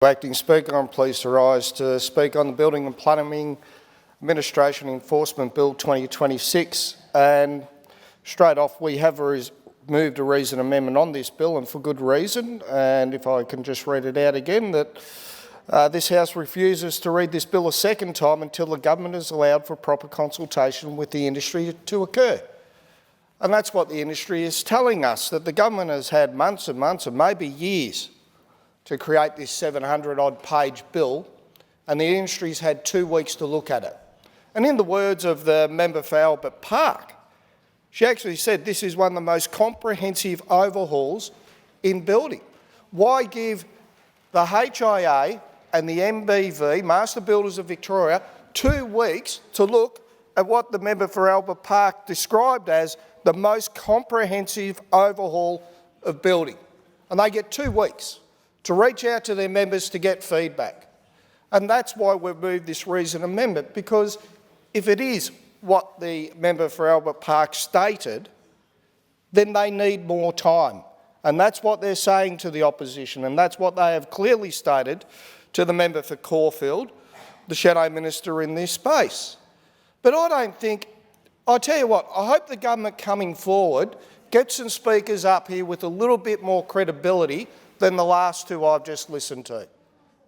Acting Speaker, I'm pleased to rise to speak on the Building and Planning Administration Enforcement Bill 2026. And straight off, we have moved a reason amendment on this bill, and for good reason. And if I can just read it out again, that this House refuses to read this bill a second time until the government has allowed for proper consultation with the industry to occur. And that's what the industry is telling us, that the government has had months and months and maybe years to create this 700-odd page bill, and the industry's had 2 weeks to look at it. And in the words of the member for Albert Park, she actually said this is one of the most comprehensive overhauls in building. Why give the HIA and the MBV, Master Builders of Victoria, 2 weeks to look at what the member for Albert Park described as the most comprehensive overhaul of building? And they get 2 weeks to reach out to their members to get feedback. And that's why we've moved this reason amendment, because if it is what the member for Albert Park stated, then they need more time. And that's what they're saying to the opposition, and that's what they have clearly stated to the member for Caulfield, the shadow minister in this space. But I tell you what, I hope the government coming forward gets some speakers up here with a little bit more credibility than the last two I've just listened to.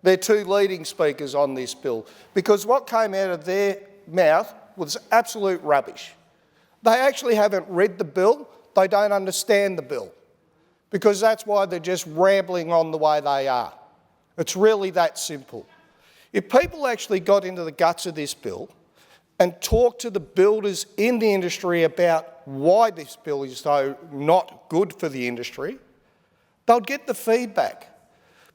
They're 2 leading speakers on this bill, because what came out of their mouth was absolute rubbish. They actually haven't read the bill, they don't understand the bill, because that's why they're just rambling on the way they are. It's really that simple. If people actually got into the guts of this bill and talked to the builders in the industry about why this bill is so not good for the industry, they'll get the feedback.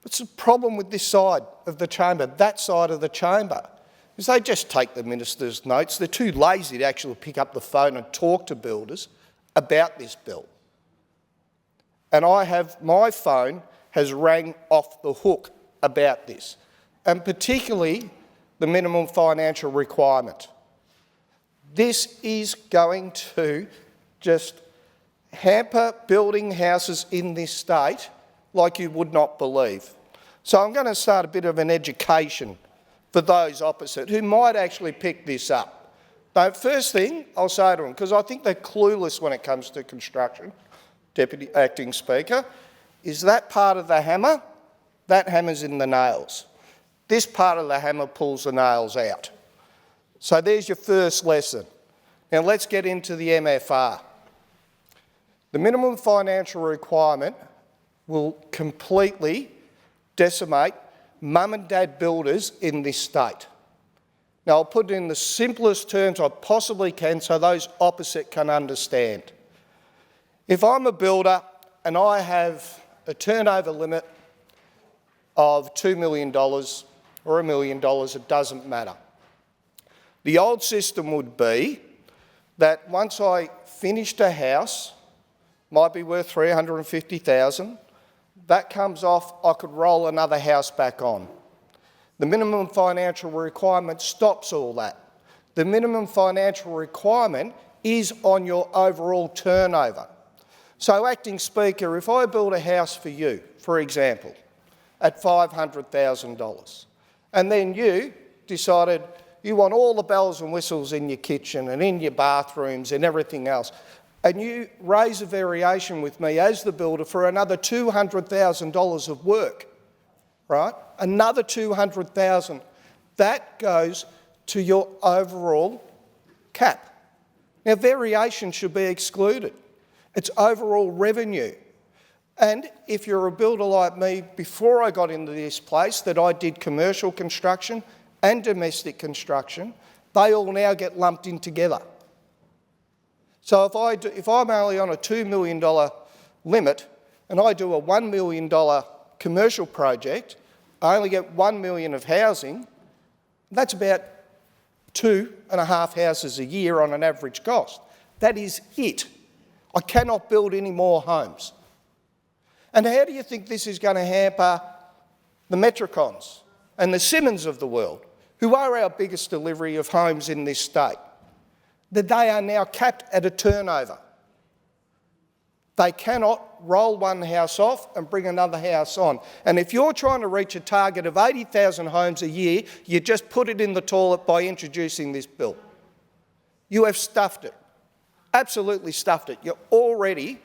But the problem with this side of the chamber, that side of the chamber, is they just take the minister's notes. They're too lazy to actually pick up the phone and talk to builders about this bill. And my phone has rang off the hook about this, and particularly the minimum financial requirement. This is going to just hamper building houses in this state like you would not believe. So I'm going to start a bit of an education for those opposite who might actually pick this up. Now, first thing I'll say to them, because I think they're clueless when it comes to construction, Deputy Acting Speaker, is that part of the hammer, that hammer's in the nails. This part of the hammer pulls the nails out. So there's your first lesson. Now let's get into the MFR. The minimum financial requirement will completely decimate mum and dad builders in this state. Now, I'll put it in the simplest terms I possibly can so those opposite can understand. If I'm a builder and I have a turnover limit of $2 million or $1 million, it doesn't matter. The old system would be that once I finished a house, might be worth $350,000, that comes off, I could roll another house back on. The minimum financial requirement stops all that. The minimum financial requirement is on your overall turnover. So, Acting Speaker, if I build a house for you, for example, at $500,000, and then you decided you want all the bells and whistles in your kitchen and in your bathrooms and everything else, and you raise a variation with me as the builder for another $200,000 of work, right? Another $200,000. That goes to your overall cap. Now, variation should be excluded. It's overall revenue. And if you're a builder like me, before I got into this place, that I did commercial construction and domestic construction, they all now get lumped in together. So if I'm only on a $2 million limit and I do a $1 million commercial project, I only get $1 million of housing, that's about 2.5 houses a year on an average cost. That is it. I cannot build any more homes. And how do you think this is going to hamper the Metricons and the Simmons of the world, who are our biggest delivery of homes in this state? That they are now capped at a turnover. They cannot roll one house off and bring another house on. And if you're trying to reach a target of 80,000 homes a year, you just put it in the toilet by introducing this bill. You have stuffed it. Absolutely stuffed it. You're already,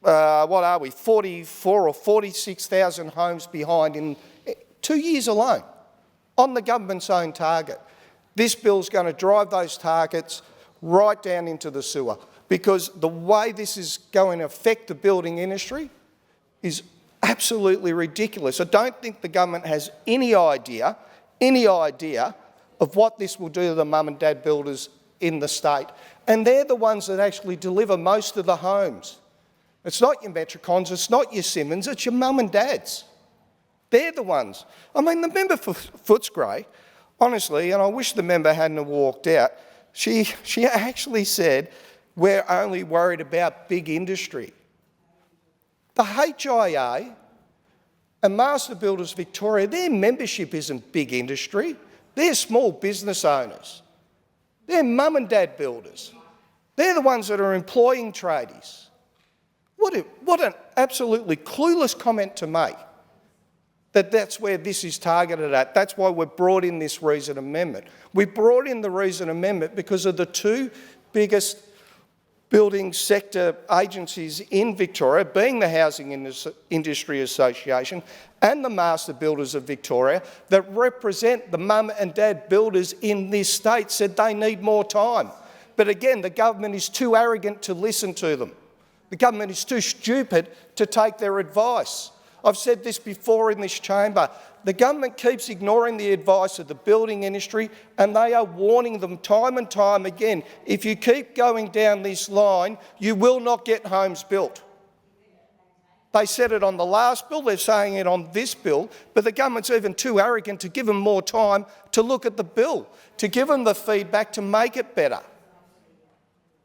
44 or 46,000 homes behind in 2 years alone on the government's own target. This bill's going to drive those targets right down into the sewer, because the way this is going to affect the building industry is absolutely ridiculous. I don't think the government has any idea of what this will do to the mum and dad builders in the state. And they're the ones that actually deliver most of the homes. It's not your Metricons, it's not your Simmons, it's your mum and dads. They're the ones. I mean, the member for Footscray, honestly, and I wish the member hadn't walked out, she actually said, we're only worried about big industry. The HIA and Master Builders Victoria, their membership isn't big industry. They're small business owners. They're mum and dad builders. They're the ones that are employing tradies. What an absolutely clueless comment to make, that's where this is targeted at. That's why we've brought in this reason amendment. We brought in the reason amendment because of the two biggest building sector agencies in Victoria, being the Housing Industry Association and the Master Builders of Victoria, that represent the mum and dad builders in this state, said they need more time. But again, the government is too arrogant to listen to them. The government is too stupid to take their advice. I've said this before in this chamber. The government keeps ignoring the advice of the building industry, and they are warning them time and time again, if you keep going down this line, you will not get homes built. They said it on the last bill, they're saying it on this bill, but the government's even too arrogant to give them more time to look at the bill, to give them the feedback to make it better.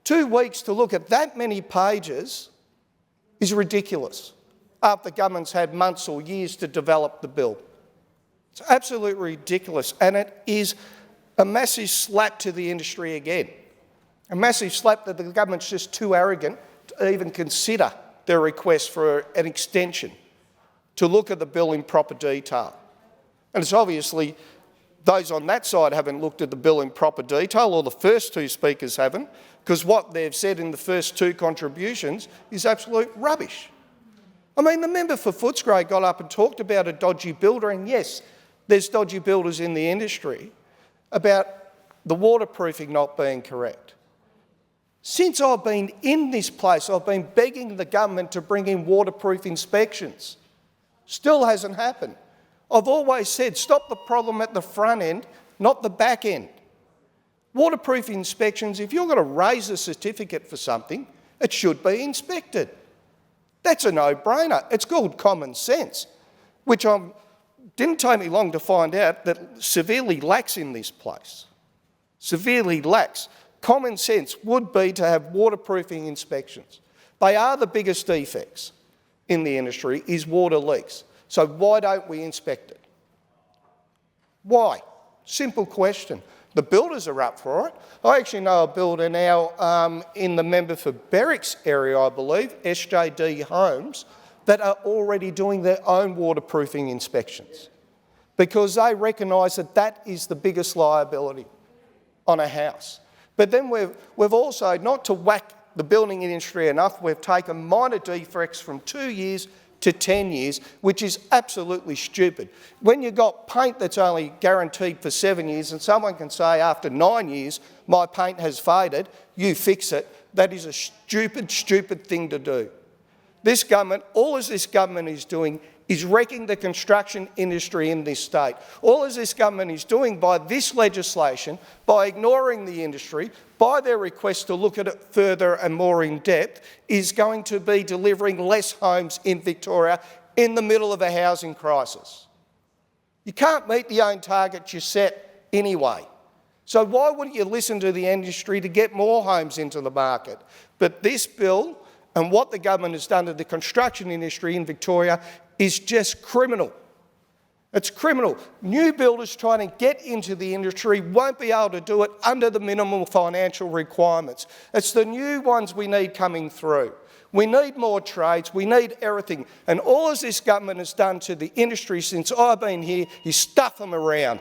2 weeks to look at that many pages is ridiculous, after the government's had months or years to develop the bill. It's absolutely ridiculous, and it is a massive slap to the industry again. A massive slap that the government's just too arrogant to even consider their request for an extension to look at the bill in proper detail. And it's obviously those on that side haven't looked at the bill in proper detail, or the first two speakers haven't, because what they've said in the first two contributions is absolute rubbish. I mean, the member for Footscray got up and talked about a dodgy builder, and yes, there's dodgy builders in the industry, about the waterproofing not being correct. Since I've been in this place, I've been begging the government to bring in waterproof inspections. Still hasn't happened. I've always said, stop the problem at the front end, not the back end. Waterproof inspections, if you're going to raise a certificate for something, it should be inspected. That's a no-brainer. It's called common sense, which didn't take me long to find out that severely lacks in this place. Severely lacks. Common sense would be to have waterproofing inspections. They are the biggest defects in the industry, is water leaks. So why don't we inspect it? Why? Simple question. The builders are up for it. I actually know a builder now in the member for Berwick's area, I believe, SJD Homes, that are already doing their own waterproofing inspections because they recognise that that is the biggest liability on a house. But then we've also, not to whack the building industry enough, we've taken minor defects from 2 years to 10 years, which is absolutely stupid. When you've got paint that's only guaranteed for 7 years and someone can say after 9 years, my paint has faded, you fix it, that is a stupid, stupid thing to do. This government, all this government is doing is wrecking the construction industry in this state. All this government is doing by this legislation, by ignoring the industry, by their request to look at it further and more in depth, is going to be delivering less homes in Victoria in the middle of a housing crisis. You can't meet the own targets you set anyway. So why wouldn't you listen to the industry to get more homes into the market? But this bill and what the government has done to the construction industry in Victoria is just criminal. It's criminal. New builders trying to get into the industry won't be able to do it under the minimum financial requirements. It's the new ones we need coming through. We need more trades, we need everything. And all this government has done to the industry since I've been here is stuff them around.